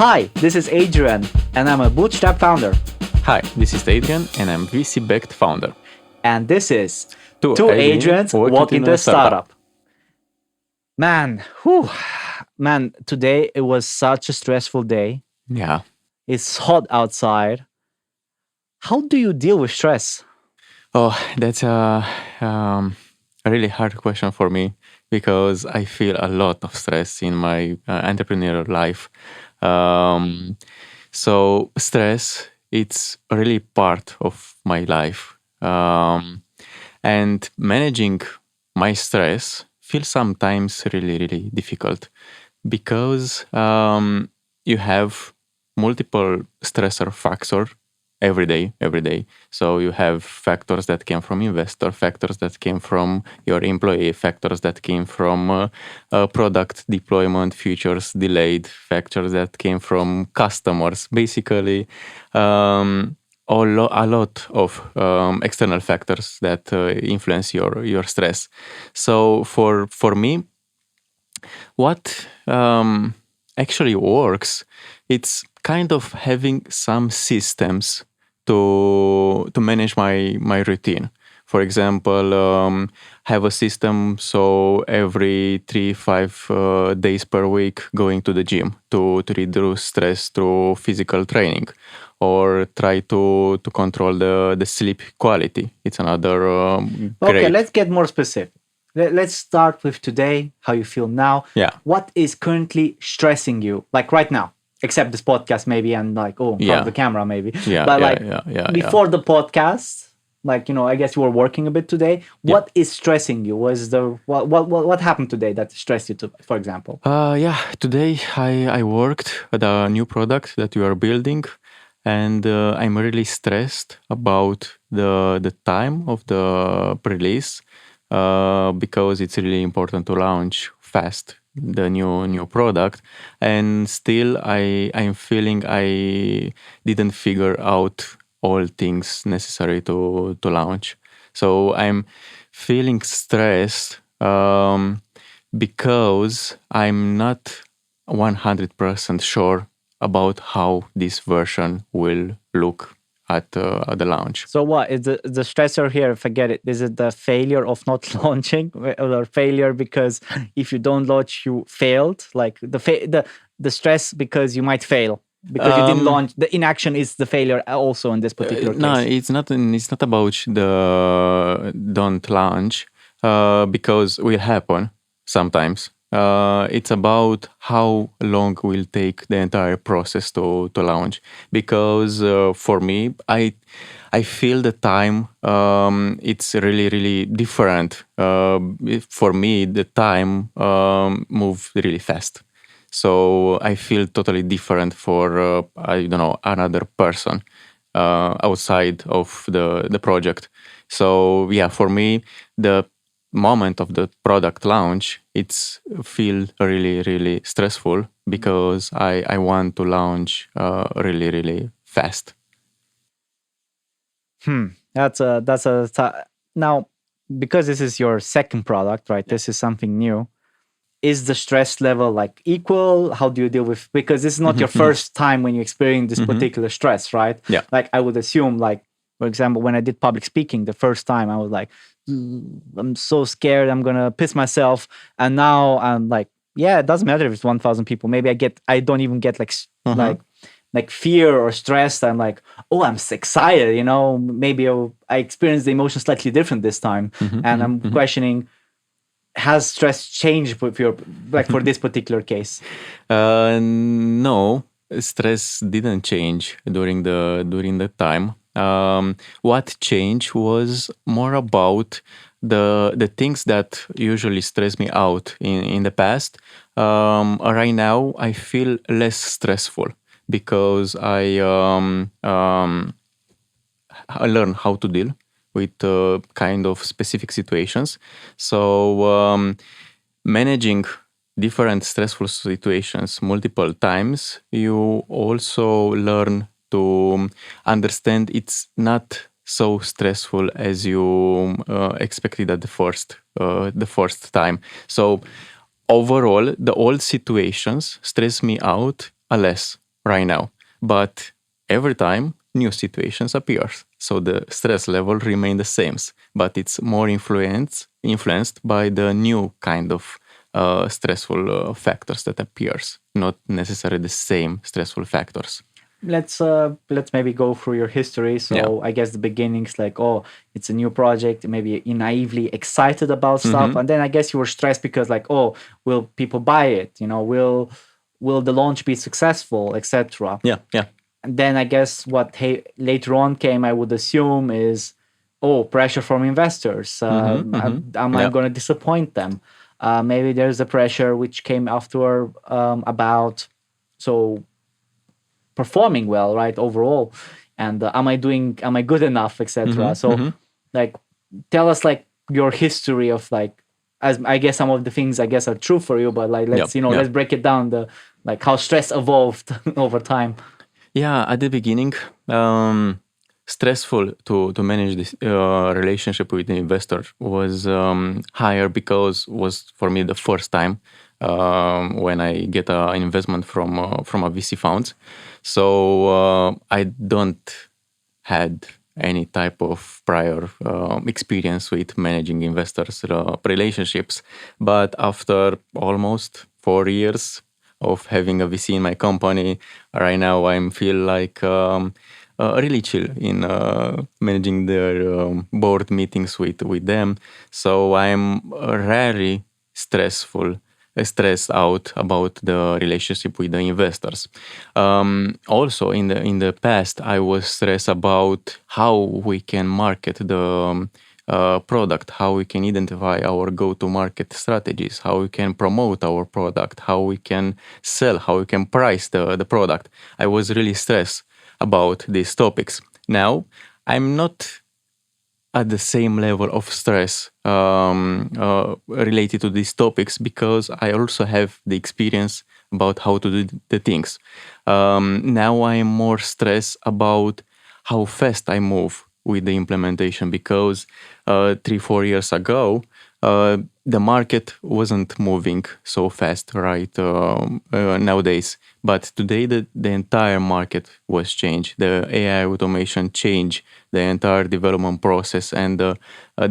Hi, this is Adrian, and I'm a Bootstrap founder. Hi, this is Adrian, and I'm VC-backed founder. And this is Two Adrians Walk Into a Startup. Man, today it was such a stressful day. Yeah. It's hot outside. How do you deal with stress? Oh, that's a really hard question for me because I feel a lot of stress in my entrepreneurial life. So stress, it's really part of my life. And managing my stress feels sometimes really, really difficult because you have multiple stressor factors every day. So you have factors that came from investor, factors that came from your employee, factors that came from product deployment, features delayed, factors that came from customers. Basically, a lot of external factors that influence your stress. So for me, what actually works, it's kind of having some systems to manage my routine. For example, have a system so every 3-5 days per week going to the gym to reduce stress through physical training, or try to control the sleep quality. It's another Okay, let's get more specific. Let's start with today, how you feel now. Yeah. What is currently stressing you, like right now? Except this podcast maybe, and like, in front of the camera maybe. Yeah, but before the podcast, I guess you were working a bit today. What is stressing you? What happened today that stressed you, for example? Today I worked at a new product that we are building, and I'm really stressed about the time of the release because it's really important to launch fast the new product, and still I'm feeling I didn't figure out all things necessary to launch. So I'm feeling stressed because I'm not 100% sure about how this version will look at the launch. So what is the stressor here? Forget it. Is it the failure of not launching, or failure because if you don't launch, you failed? Like the stress because you might fail because you didn't launch. The inaction is the failure also in this particular case. No, it's not. It's not about the don't launch because will happen sometimes. It's about how long will take the entire process to launch. Because for me, I feel the time it's really different. For me, the time moves really fast. So I feel totally different for I don't know, another person outside of the project. So yeah, for me, the moment of the product launch, it's feel really stressful because I want to launch really fast. Now, because this is your second product, right? This is something new. Is the stress level like equal? How do you deal with, because this is not your first time when you experience this particular stress, right? Yeah. Like I would assume, like, for example, when I did public speaking the first time, I was like, I'm so scared, I'm gonna piss myself. And now I'm like, yeah, it doesn't matter if it's 1,000 people. Maybe I don't even get like fear or stressed. I'm like, oh, I'm excited, maybe I experience the emotion slightly different this time. And I'm questioning, has stress changed with your, like, for this particular case? No, stress didn't change during the time. What changed was more about the things that usually stress me out in the past. Right now, I feel less stressful because I learn how to deal with kind of specific situations. So managing different stressful situations multiple times, you also learn to understand it's not so stressful as you expected at the first time. So overall, the old situations stress me out a less. right now. But every time new situations appears, so the stress level remain the same, but it's more influenced by the new kind of stressful factors that appears, not necessarily the same stressful factors. Let's maybe go through your history. Yeah. So I guess the beginnings, like, oh, it's a new project, maybe you're naively excited about stuff, Mm-hmm. and then I guess you were stressed because, like, oh, will people buy it? Will the launch be successful, etc. Yeah. Yeah. And then I guess what later on came, I would assume, is, oh, pressure from investors. Mm-hmm. Mm-hmm. Am I Yeah. going to disappoint them? Maybe there's a pressure which came after, about, so, performing well, right, overall, and am I good enough, etc. Mm-hmm. So, Mm-hmm. like, tell us, like, your history of, like, as I guess some of the things, I guess, are true for you, but, like, Yeah. Yeah. let's break it down, the like how stress evolved over time. Yeah, at the beginning, stressful to manage this relationship with the investor was higher because was for me the first time when I get an investment from a VC funds. So I don't had any type of prior experience with managing investors relationships, but after almost 4 years of having a VC in my company, right now I feel like really chill in managing their board meetings with them. So I'm rarely stressed out about the relationship with the investors. Also, in the past, I was stressed about how we can market the product, how we can identify our go-to-market strategies, how we can promote our product, how we can sell, how we can price the product. I was really stressed about these topics. Now, I'm not at the same level of stress related to these topics because I also have the experience about how to do the things. Now I am more stressed about how fast I move with the implementation because 3-4 years ago, the market wasn't moving so fast right nowadays. But today, the entire market was changed. The AI automation changed the entire development process and the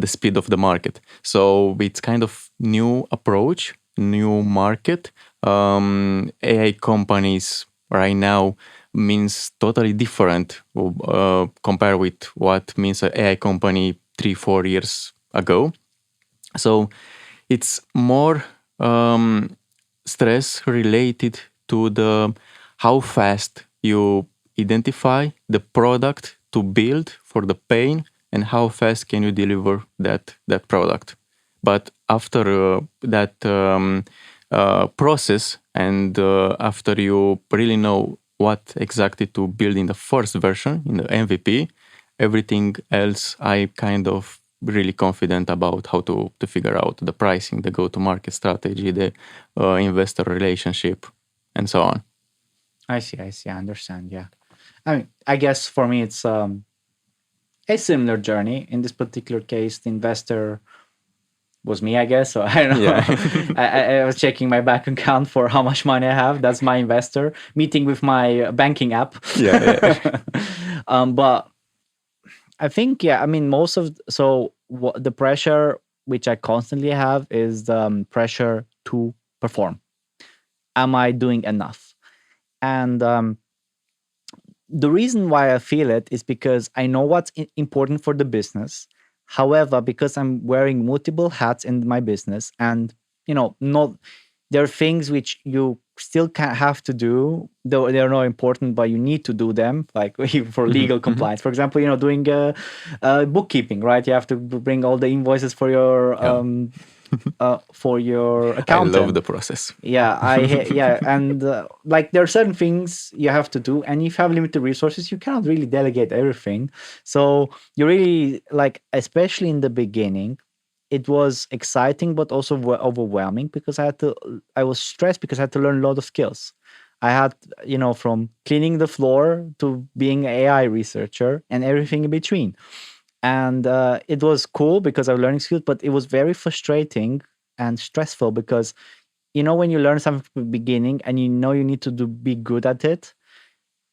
speed of the market. So it's kind of new approach, new market. AI companies right now means totally different compared with what means an AI company 3-4 years ago. So it's more stress related to the how fast you identify the product to build for the pain and how fast can you deliver that product. But after that process and after you really know what exactly to build in the first version in the MVP, everything else I kind of really confident about how to figure out the pricing, the go-to-market strategy, the investor relationship, and so on. I see, I understand. Yeah, I mean, I guess for me it's a similar journey. In this particular case, the investor was me, I guess. So I don't know. Yeah. I was checking my bank account for how much money I have. That's my investor. Meeting with my banking app. Yeah. But I think, yeah, I mean, the pressure which I constantly have is the pressure to perform. Am I doing enough? And the reason why I feel it is because I know what's important for the business. However, because I'm wearing multiple hats in my business, and not there are things which you still can't have to do, though they're not important, but you need to do them, like for legal Mm-hmm. compliance. For example, doing bookkeeping, right? You have to bring all the invoices Yeah. for your I love accountant. the process. Yeah, and like there are certain things you have to do, and if you have limited resources, you cannot really delegate everything. So you really, like, especially in the beginning, it was exciting but also overwhelming because I was stressed because I had to learn a lot of skills. I had, from cleaning the floor to being an AI researcher and everything in between. And it was cool because I was learning skills, but it was very frustrating and stressful because when you learn something from the beginning and you need to be good at it,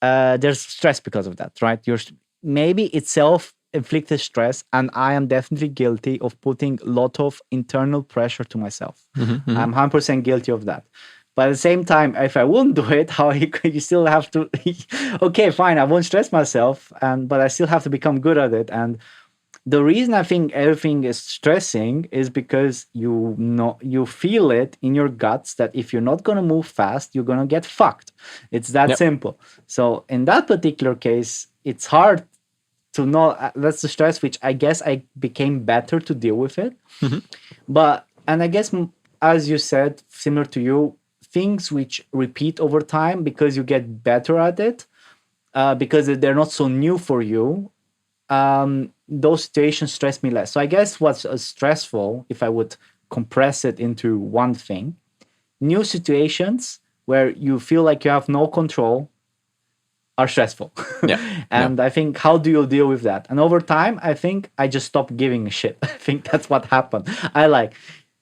there's stress because of that, right? Maybe it's self-inflicted stress, and I am definitely guilty of putting a lot of internal pressure to myself. I'm 100% guilty of that. But at the same time, if I wouldn't do it, how you still have to? Okay, fine, I won't stress myself, but I still have to become good at it. And the reason I think everything is stressing is because you feel it in your guts that if you're not gonna move fast, you're gonna get fucked. It's that Yep. simple. So in that particular case, it's hard to know. That's the stress, which I guess I became better to deal with it. But and I guess as you said, similar to you, things which repeat over time because you get better at it, because they're not so new for you. Those situations stress me less. So I guess what's stressful, if I would compress it into one thing, new situations where you feel like you have no control are stressful. Yeah. And I think, how do you deal with that? And over time, I think I just stopped giving a shit. I think that's what happened. I like,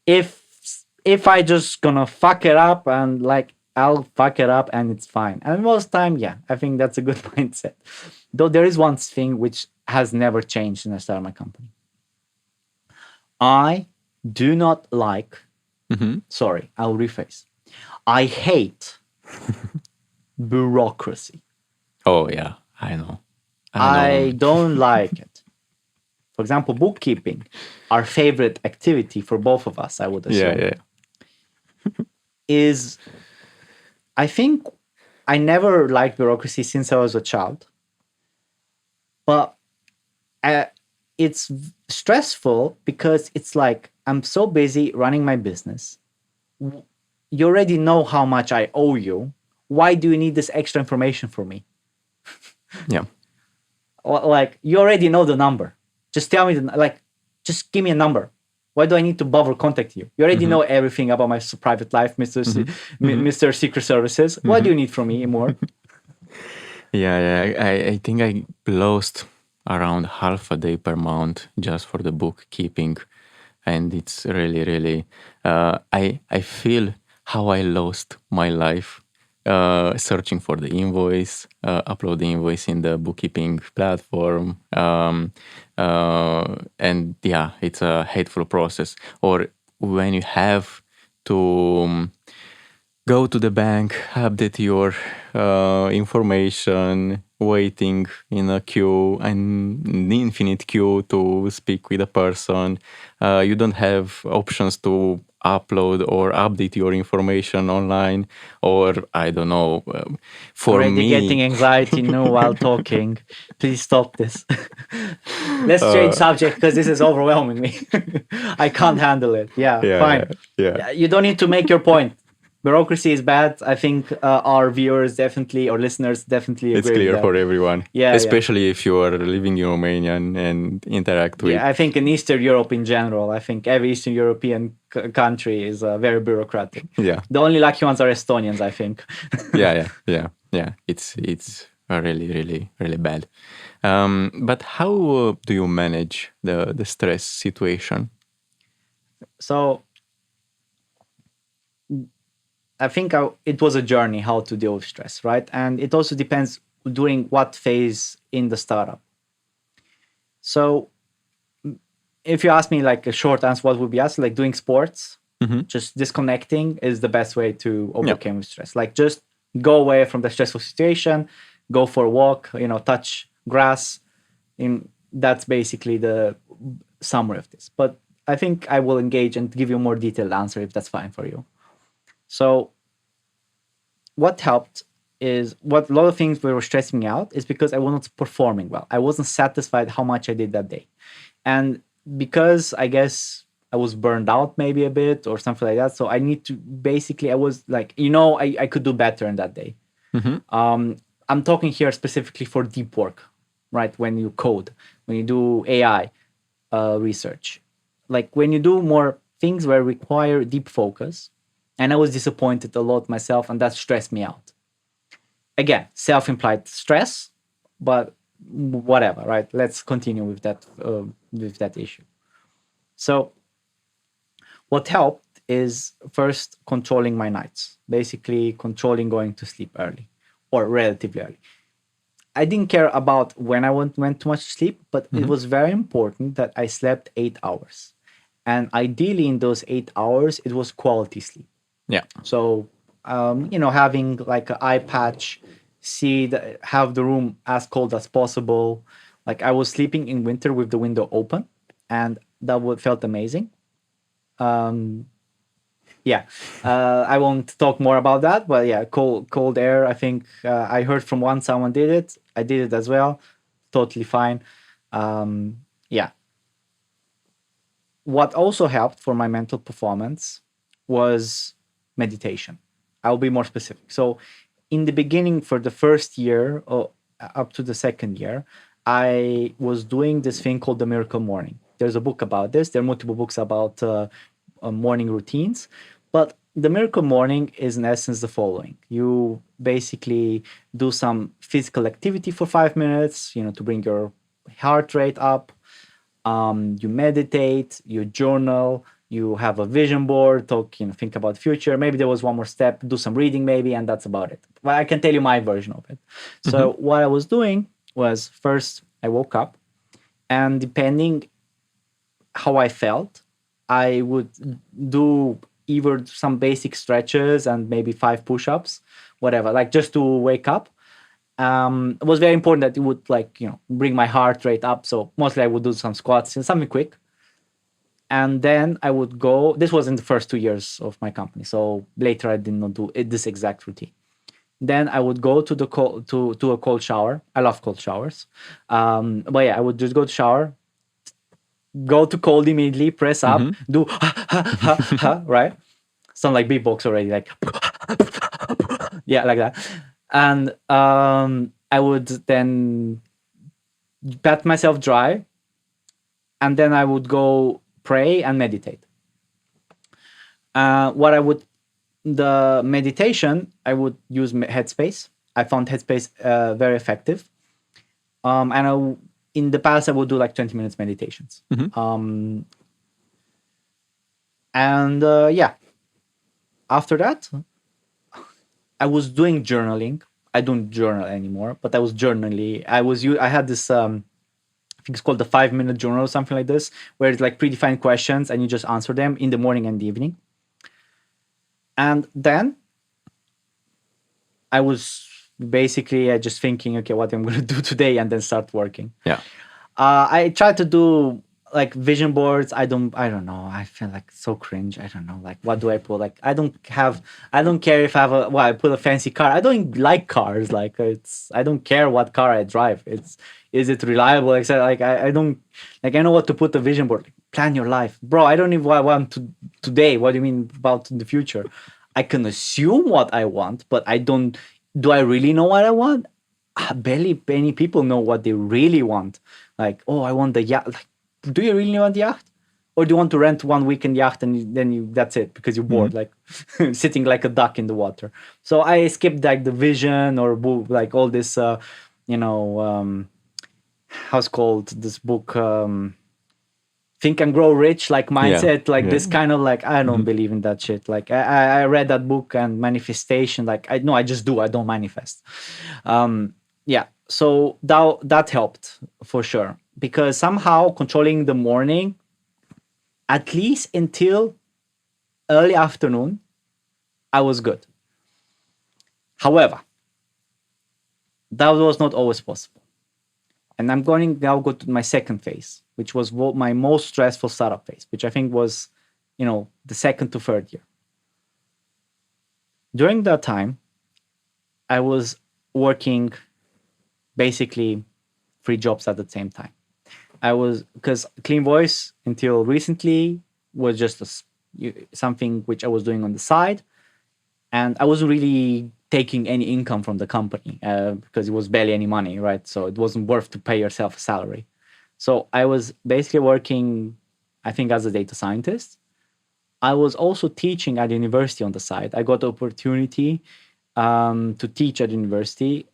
if I just gonna fuck it up, and like I'll fuck it up and it's fine. And most time, yeah, I think that's a good mindset. Though there is one thing which has never changed since I started my company. I do not like, sorry, I'll rephrase. I hate bureaucracy. Oh yeah, I know. I don't like it. For example, bookkeeping, our favorite activity for both of us, I would assume, Yeah. is, I think I never liked bureaucracy since I was a child. But it's stressful because it's like I'm so busy running my business. You already know how much I owe you. Why do you need this extra information from me? Yeah. Like, you already know the number. Just tell me just give me a number. Why do I need to bother contact you? You already know everything about my private life, Mr. Secret Services. What do you need from me more? Yeah. I think I lost around half a day per month just for the bookkeeping, and it's really. I feel how I lost my life searching for the invoice, upload the invoice in the bookkeeping platform, and yeah, it's a hateful process. Or when you have to go to the bank, update your information, waiting in a queue, an infinite queue to speak with a person. You don't have options to upload or update your information online, or I don't know. For Already me, getting anxiety while talking. Please stop this. Let's change subject because this is overwhelming me. I can't handle it. Yeah, fine. yeah. You don't need to make your point. Bureaucracy is bad. I think our viewers definitely, or listeners definitely It's agree with clear that. for everyone, Yeah, especially if you are living in Romania and interact with. I think in Eastern Europe in general, I think every Eastern European country is very bureaucratic. Yeah. The only lucky ones are Estonians, I think. Yeah. It's really bad. But how do you manage the stress situation? So I think it was a journey how to deal with stress, right? And it also depends during what phase in the startup. So if you ask me like a short answer, what would be asked? Like doing sports, just disconnecting is the best way to overcome stress. Like just go away from the stressful situation, go for a walk, touch grass. That's basically the summary of this. But I think I will engage and give you a more detailed answer if that's fine for you. So what helped is what a lot of things were stressing me out is because I wasn't performing well. I wasn't satisfied how much I did that day. And because I guess I was burned out maybe a bit or something like that. So I need to basically, I was like, I could do better in that day. I'm talking here specifically for deep work, right? When you code, when you do AI research, like when you do more things where require deep focus. And I was disappointed a lot myself, and that stressed me out. Again, self-implied stress, but whatever, right? Let's continue with that issue. So what helped is first controlling my nights, basically controlling going to sleep early or relatively early. I didn't care about when I went too much to sleep, but it was very important that I slept 8 hours. And ideally, in those 8 hours, it was quality sleep. Yeah. So, having like an eye patch, have the room as cold as possible. Like I was sleeping in winter with the window open, and that would felt amazing. Um, yeah, I won't talk more about that, but yeah, cold air. I think I heard from someone did it. I did it as well. Totally fine. Yeah. What also helped for my mental performance was meditation. I'll be more specific. So, in the beginning, for the first year or up to the second year, I was doing this thing called the Miracle Morning. There's a book about this. There are multiple books about morning routines, but the Miracle Morning is in essence the following: you basically do some physical activity for 5 minutes, to bring your heart rate up. You meditate, you journal, you have a vision board, think about the future. Maybe there was one more step, do some reading, maybe, and that's about it. Well, I can tell you my version of it. So what I was doing was first I woke up, and depending how I felt, I would do either some basic stretches and maybe 5 push-ups, whatever, like just to wake up. It was very important that it would bring my heart rate up. So mostly I would do some squats and something quick. And then I would go. This was in the first 2 years of my company. So later I did not do this exact routine. Then I would go to the to a cold shower. I love cold showers. But yeah, I would just go to shower, go to cold immediately, press up, do right? Sound like beatbox already, like yeah, like that. And I would then pat myself dry, and then I would go pray and meditate. What I would The meditation, I would use Headspace. I found Headspace very effective. In the past, I would do like 20 minutes meditations. Yeah, after that, I was doing journaling. I don't journal anymore, but I was journaling. I had this I think it's called the 5 minute journal or something like this, where it's like predefined questions and you just answer them in the morning and the evening. And then I was basically just thinking, okay, what I'm going to do today, and then start working. Yeah. I tried to do like vision boards. I don't know. I feel like so cringe. I don't know. Like, what do I put? Like, I don't care if I have I put a fancy car. I don't like cars. Like, I don't care what car I drive. Is it reliable? Etc. Like, I don't, like, I know what to put a vision board. Like, plan your life, bro. I don't even what I want to today. What do you mean about in the future? I can assume what I want, but I don't. Do I really know what I want? Barely many people know what they really want. Like, oh, I want the yacht. Like, do you really want the yacht? Or do you want to rent one weekend yacht and then that's it because you're bored, like sitting like a duck in the water? So I skipped like the vision or like all this, how's called this book? Think and Grow Rich, like mindset, like this kind of like, I don't believe in that shit. Like I read that book and manifestation, like I just do, I don't manifest. Yeah, so that helped for sure, because somehow controlling the morning, at least until early afternoon, I was good. However, that was not always possible. And I'm going now go to my second phase, which was my most stressful startup phase, which I think was, the second to third year. During that time, I was working basically 3 jobs at the same time. Because Clean Voice until recently was just something which I was doing on the side, and I wasn't really taking any income from the company because it was barely any money, right? So it wasn't worth to pay yourself a salary. So I was basically working, I think, as a data scientist. I was also teaching at university on the side. I got the opportunity to teach at university.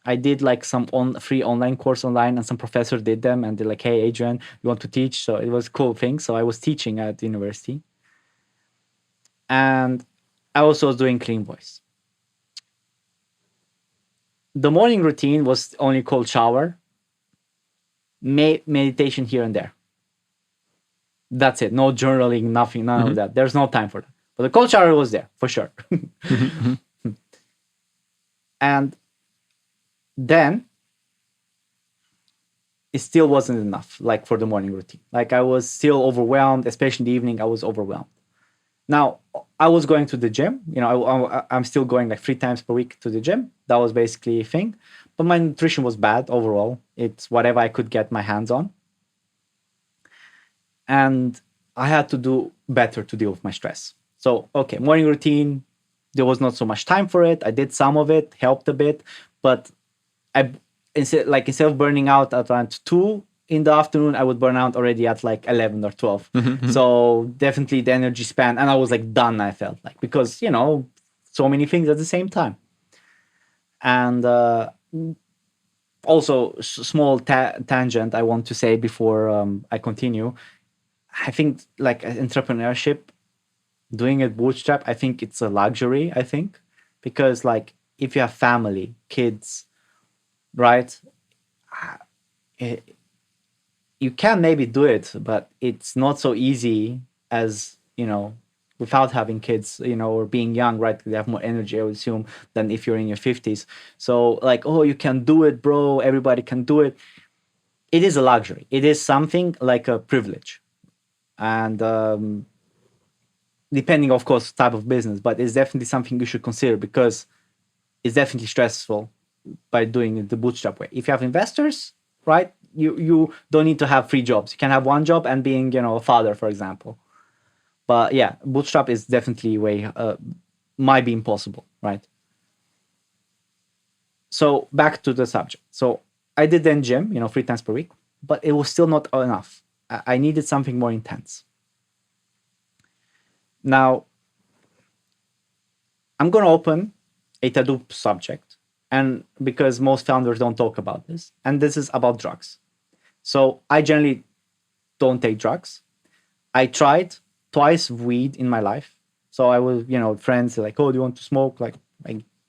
I did like some free online course online, and some professors did them, and they're like, "Hey, Adrian, you want to teach?" So it was a cool thing. So I was teaching at university, and I also was doing Clean Voice. The morning routine was only cold shower, meditation here and there. That's it. No journaling, nothing, none of that. There's no time for that. But the cold shower was there for sure. And then it still wasn't enough, like for the morning routine. Like I was still overwhelmed, especially in the evening. I was overwhelmed. Now I was going to the gym. I'm still going like 3 times per week to the gym. That was basically a thing. But my nutrition was bad overall. It's whatever I could get my hands on. And I had to do better to deal with my stress. So, okay, morning routine, there was not so much time for it. I did some of it, helped a bit, but instead of burning out at around 2 in the afternoon, I would burn out already at like 11 or 12. So definitely the energy span, and I was like done, I felt like, because, so many things at the same time. And also, small tangent I want to say before I continue. I think like entrepreneurship, doing it bootstrap, I think it's a luxury, I think, because like if you have family, kids, right? You can maybe do it, but it's not so easy as, without having kids, or being young, right? They have more energy, I would assume, than if you're in your 50s. So like, oh, you can do it, bro. Everybody can do it. It is a luxury. It is something like a privilege. And depending, of course, type of business, but it's definitely something you should consider because it's definitely stressful by doing it the bootstrap way. If you have investors, right, you don't need to have 3 jobs. You can have 1 job and being, a father, for example. But yeah, bootstrap is definitely way might be impossible, right? So back to the subject. So I did then gym, 3 times per week, but it was still not enough. I needed something more intense. Now, I'm going to open a taboo subject, and because most founders don't talk about this, and this is about drugs. So I generally don't take drugs. I tried twice weed in my life. So I was, friends like, oh, do you want to smoke? Like,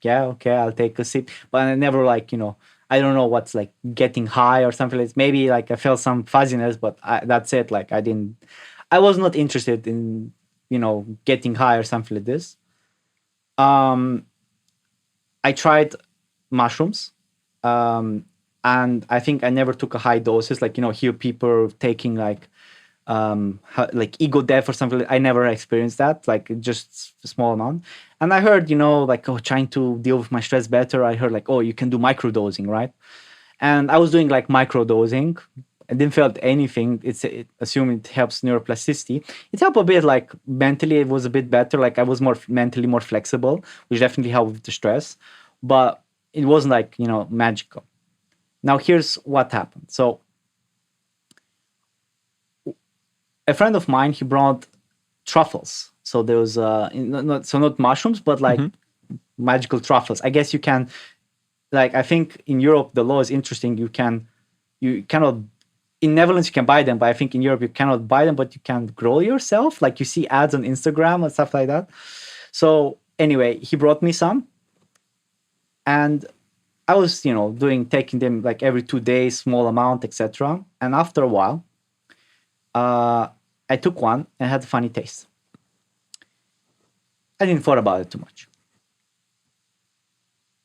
yeah, okay, I'll take a sip. But I never like, I don't know what's like getting high or something like this. Maybe like I felt some fuzziness, but that's it. Like I was not interested in, getting high or something like this. I tried mushrooms. And I think I never took a high doses. Like, hear people taking like ego death or something. I never experienced that, like just a small amount. And I heard, like, oh, trying to deal with my stress better, I heard like, oh, you can do microdosing, right? And I was doing like microdosing. I didn't feel anything. Assuming it helps neuroplasticity. It helped a bit, like mentally, it was a bit better. Like I was more mentally more flexible, which definitely helped with the stress. But it wasn't like, magical. Now here's what happened. So a friend of mine, he brought truffles. So there was not mushrooms, but like magical truffles. I guess you can, like, I think in Europe the law is interesting. You cannot, in Netherlands you can buy them, but I think in Europe you cannot buy them, but you can grow yourself. Like you see ads on Instagram and stuff like that. So anyway, he brought me some, and I was taking them like every 2 days, small amount, etc. And after a while, I took one and had a funny taste. I didn't thought about it too much.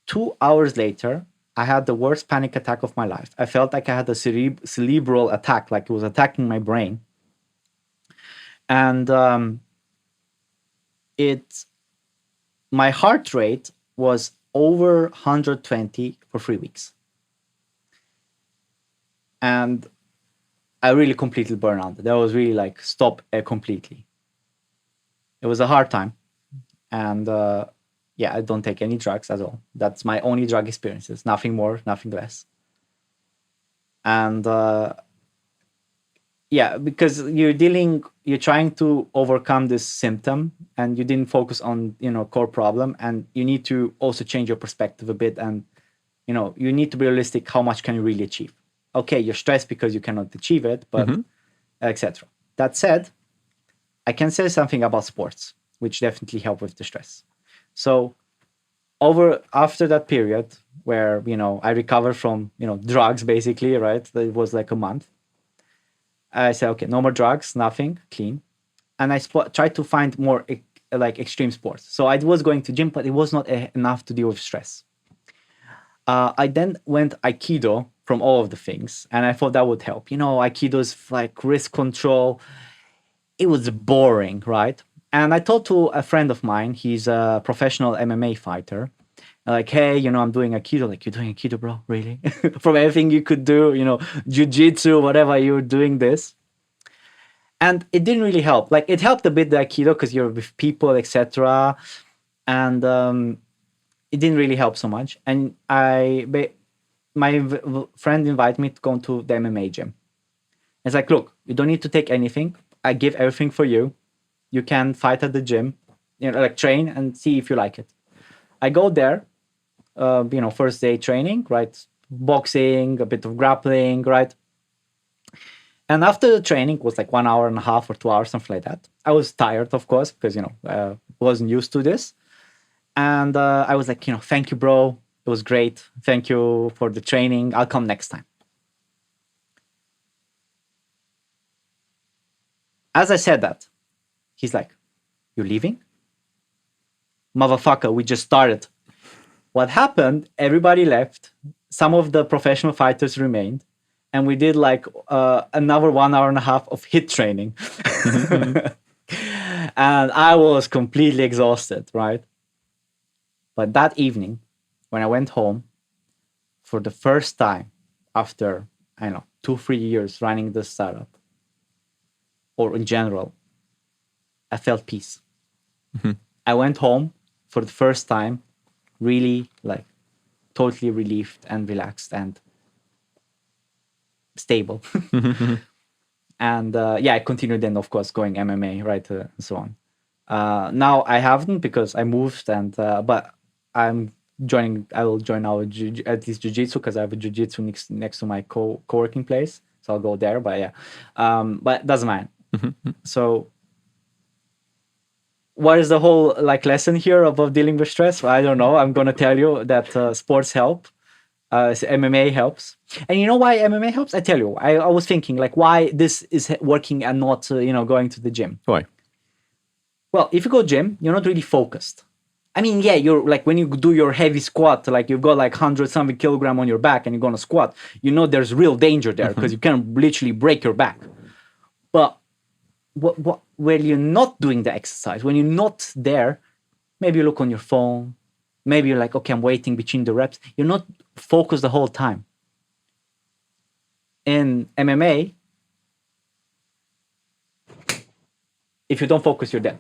2 hours later, I had the worst panic attack of my life. I felt like I had a cerebral attack, like it was attacking my brain. And my heart rate was over 120 for 3 weeks. And I really completely burned out. That was really like stop completely. It was a hard time. And yeah, I don't take any drugs at all. That's my only drug experiences. Nothing more, nothing less. And yeah, because you're trying to overcome this symptom, and you didn't focus on core problem, and you need to also change your perspective a bit, and you need to be realistic. How much can you really achieve? Okay, you're stressed because you cannot achieve it, but etc. That said, I can say something about sports, which definitely help with the stress. So After that period where I recovered from drugs, basically, right? It was like a month. I said, okay, no more drugs, nothing, clean. And I tried to find more like extreme sports. So I was going to gym, but it was not enough to deal with stress. I then went Aikido from all of the things, and I thought that would help. Aikido's like risk control. It was boring, right? And I talked to a friend of mine. He's a professional MMA fighter. Like, hey, I'm doing Aikido. Like, you're doing Aikido, bro? Really? From everything you could do, jiu-jitsu, whatever, you're doing this. And it didn't really help. Like, it helped a bit the Aikido because you're with people, etc. And it didn't really help so much. And my friend invited me to go to the MMA gym. It's like, look, you don't need to take anything. I give everything for you. You can fight at the gym, like train and see if you like it. I go there, first day training, right? Boxing, a bit of grappling, right? And after the training, it was like 1.5 hours or 2 hours, something like that. I was tired, of course, because, wasn't used to this. And I was like, thank you, bro. It was great. Thank you for the training. I'll come next time. As I said that, he's like, you're leaving? Motherfucker, we just started. What happened? Everybody left. Some of the professional fighters remained. And we did like another 1.5 hours of HIIT training. And I was completely exhausted, right? But that evening, when I went home, for the first time after, 2-3 years running this startup, or in general, I felt peace. I went home for the first time, really like totally relieved and relaxed and stable. And I continued then, of course, going MMA, right, and so on. Now I haven't because I moved, and but I will join our at least jiu-jitsu because I have a jiu-jitsu next to my co-working place, so I'll go there. But but it doesn't matter. So what is the whole like lesson here about dealing with stress? I don't know. I'm gonna tell you that sports help. MMA helps. And you know why MMA helps? I tell you, I was thinking like why this is working and not going to the gym. Why? Well, if you go gym, you're not really focused. I mean, yeah, you're like when you do your heavy squat, like you've got like 100-something kilogram on your back and you're gonna squat, there's real danger there because you can literally break your back. But when you're not doing the exercise, when you're not there, maybe you look on your phone, maybe you're like, okay, I'm waiting between the reps. You're not focused the whole time. In MMA, if you don't focus, you're dead.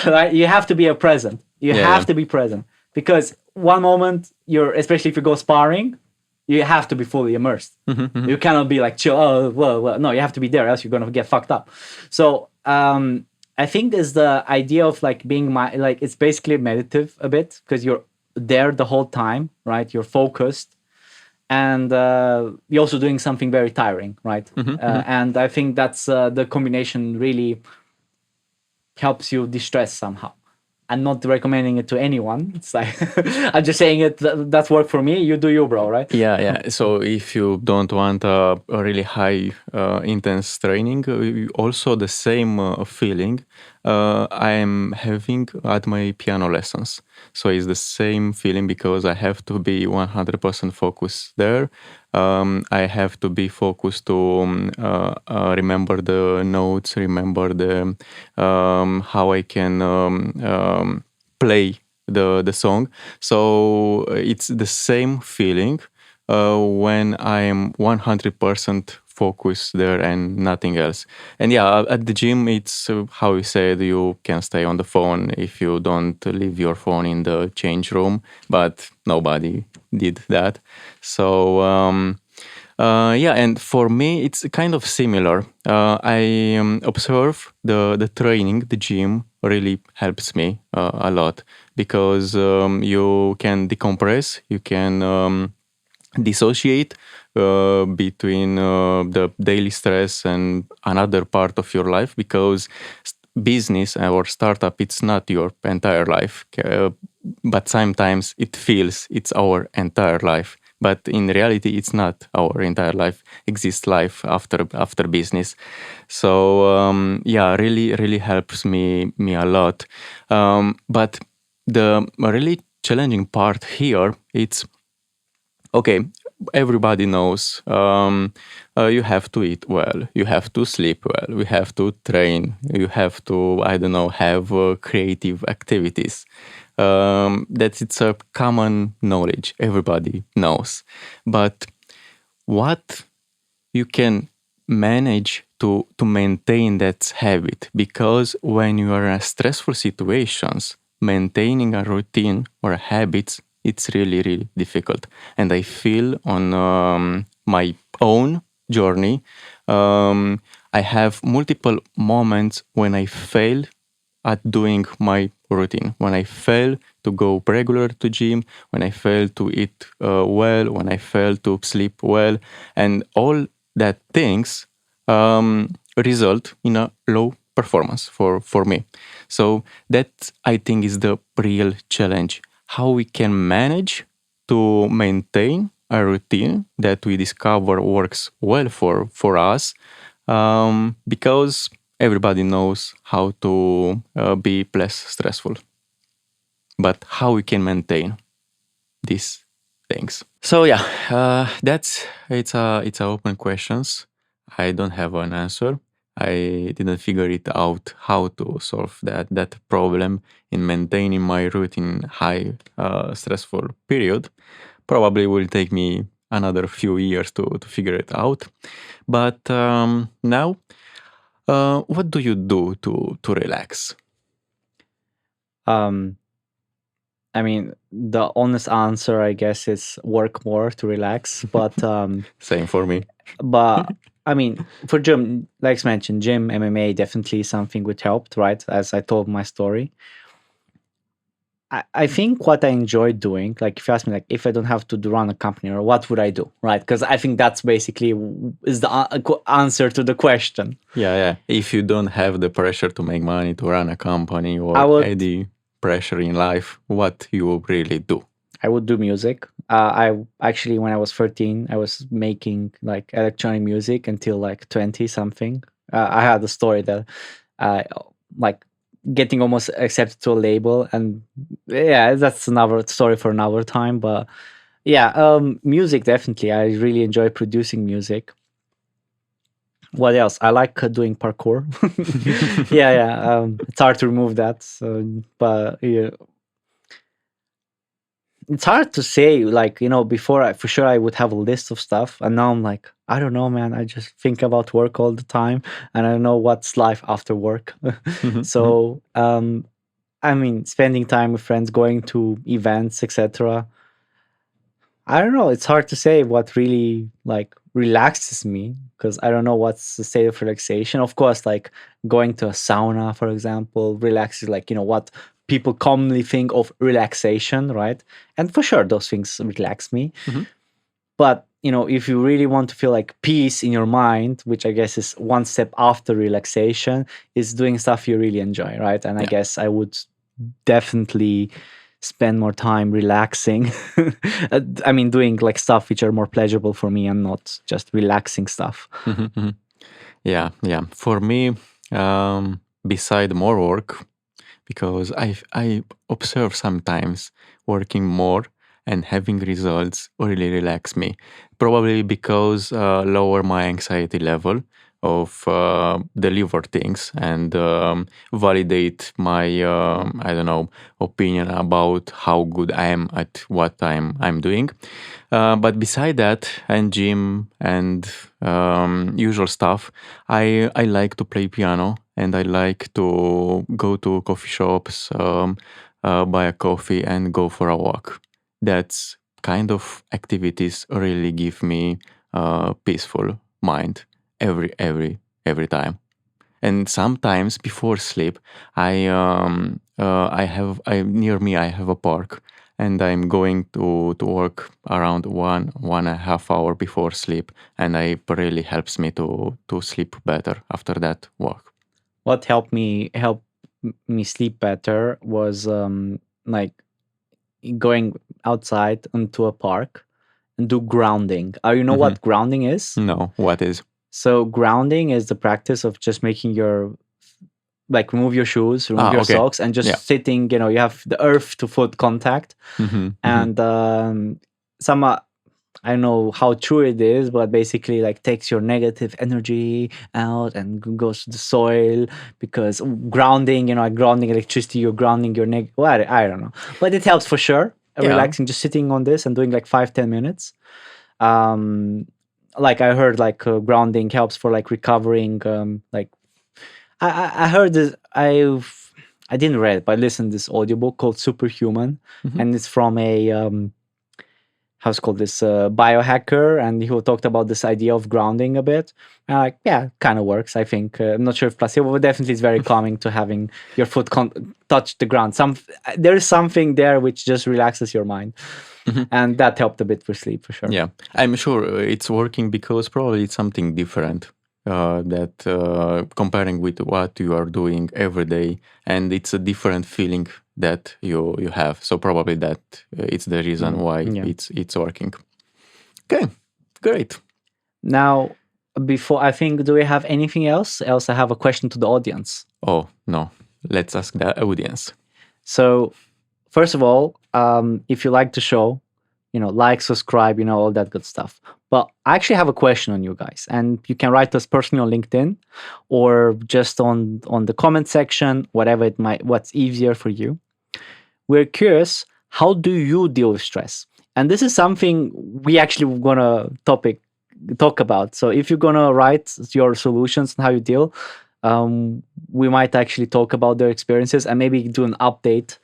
Right? You have to be present. You have to be present because one moment especially if you go sparring, you have to be fully immersed. You cannot be like chill. Oh, well, no, you have to be there, else you're gonna get fucked up. So I think there's the idea of like being like it's basically meditative a bit because you're there the whole time, right? You're focused, and you're also doing something very tiring, right? And I think that's the combination really helps you distress somehow. I'm not recommending it to anyone. It's like I'm just saying it. That's worked for me. You do you, bro, right? Yeah. So if you don't want a really high intense training, also the same feeling I am having at my piano lessons. So it's the same feeling because I have to be 100% focused there. I have to be focused to remember the notes, remember the how I can play the song. So it's the same feeling when I am 100% focused there and nothing else. And at the gym, it's how you said, you can stay on the phone if you don't leave your phone in the change room, but nobody did that. So and for me, it's kind of similar. I observe the training, the gym really helps me a lot because you can decompress, you can dissociate between the daily stress and another part of your life because business or startup, it's not your entire life, but sometimes it feels it's our entire life. But in reality, it's not our entire life. Exists life after business. So yeah, really helps me a lot. But the really challenging part here, it's okay. Everybody knows you have to eat well, you have to sleep well, you have to train, you have to, I don't know, have creative activities. That it's a common knowledge. Everybody knows. But what you can manage to maintain that habit, because when you are in stressful situations, maintaining a routine or a habits, it's really difficult. And I feel on my own journey, I have multiple moments when I fail at doing my routine, when I fail to go regular to gym, when I fail to eat well, when I fail to sleep well, and all that things result in a low performance for me. So that, I think, is the real challenge. How we can manage to maintain a routine that we discover works well for us, because everybody knows how to be less stressful. But how we can maintain these things? So yeah, it's a open questions. I don't have an answer. I didn't figure it out how to solve that problem in maintaining my routine high stressful period. Probably will take me another few years to figure it out. But now, what do you do to relax? Um, I mean, the honest answer, I guess, is work more to relax. Same for me. But I mean, for gym, like mentioned, gym, MMA, definitely something which helped, right? As I told my story. I think what I enjoy doing, like if you ask me, like if I don't have to run a company, or what would I do, right? Because I think that's basically is the answer to the question. Yeah. If you don't have the pressure to make money, to run a company, I or would any pressure in life, what you really do? I would do music. I actually, when I was 13, I was making like electronic music until like 20 something. I had a story that, like getting almost accepted to a label, and yeah, that's another story for another time. But yeah, music definitely. I really enjoy producing music. What else? I like doing parkour. Yeah. It's hard to remove that, but yeah, it's hard to say. Like, before, for sure I would have a list of stuff, and now I'm like, I don't know, man. I just think about work all the time, and I don't know what's life after work. So, I mean, spending time with friends, going to events, etc. I don't know. It's hard to say what really like relaxes me, because I don't know what's the state of relaxation. Of course, like going to a sauna, for example, relaxes, like, what people commonly think of relaxation, right? And for sure, those things relax me. Mhm. But, if you really want to feel like peace in your mind, which I guess is one step after relaxation, is doing stuff you really enjoy, right? And I Yeah. guess I would definitely spend more time relaxing. I mean, doing like stuff which are more pleasurable for me, and not just relaxing stuff. Mhm. Yeah. For me, beside more work, because I observe sometimes working more and having results really relax me. Probably because lower my anxiety level of deliver things and validate my I don't know, opinion about how good I am at what I'm doing. But beside that, and gym and usual stuff, I like to play piano, and I like to go to coffee shops, buy a coffee, and go for a walk. That's kind of activities really give me a peaceful mind every time. And sometimes before sleep, I near me I have a park, and I'm going to work around 1.5 hour before sleep, and it really helps me to sleep better after that walk. what helped me sleep better was like going outside into a park and do grounding. You know Mhm. what grounding is? No, what is? So grounding is the practice of just making your like remove your shoes, remove Ah, your okay. socks, and Yeah. just sitting. You have the earth to foot contact, Mhm, mhm. and some I don't know how true it is, but basically like takes your negative energy out and goes to the soil because grounding, like grounding electricity, you're grounding your well, I don't know, but it helps for sure. Yeah. Relaxing, just sitting on this and doing like 5-10 minutes. Um, like I heard, like grounding helps for like recovering. Like I heard this. I didn't read it, but I listened to this audiobook called Superhuman, Mhm. and it's from a how's it called, this biohacker, and he talked about this idea of grounding a bit. And like, yeah, kind of works. I think. I'm not sure if placebo, but definitely it's very calming to having your foot touch the ground. There is something there which just relaxes your mind, Mhm. and that helped a bit for sleep for sure. Yeah, I'm sure it's working because probably it's something different that comparing with what you are doing every day, and it's a different feeling that you have. So probably that it's the reason why Yeah. it's working. Okay, great. Now, before I think, do we have anything else? Else, I have a question to the audience. Oh no, let's ask the audience. So, first of all, if you like the show, like, subscribe, all that good stuff. But I actually have a question on you guys, and you can write us personally on LinkedIn or just on the comment section, what's easier for you. We're curious, how do you deal with stress? And this is something we actually gonna talk about. So if you're gonna write your solutions and how you deal, we might actually talk about their experiences and maybe do an update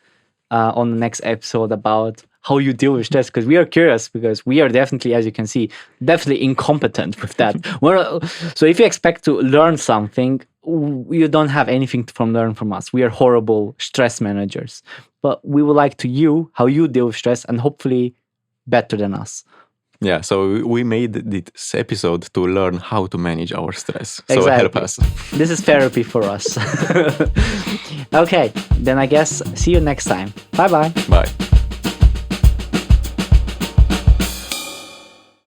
on the next episode about how you deal with stress, because we are curious, because we are definitely, as you can see, definitely incompetent with that. So if you expect to learn something, you don't have anything from learn from us. We are horrible stress managers, but we would like to how you deal with stress, and hopefully better than us. Yeah, so we made this episode to learn how to manage our stress. So help Exactly. us. This is therapy for us. Okay, then I guess see you next time. Bye bye. Bye.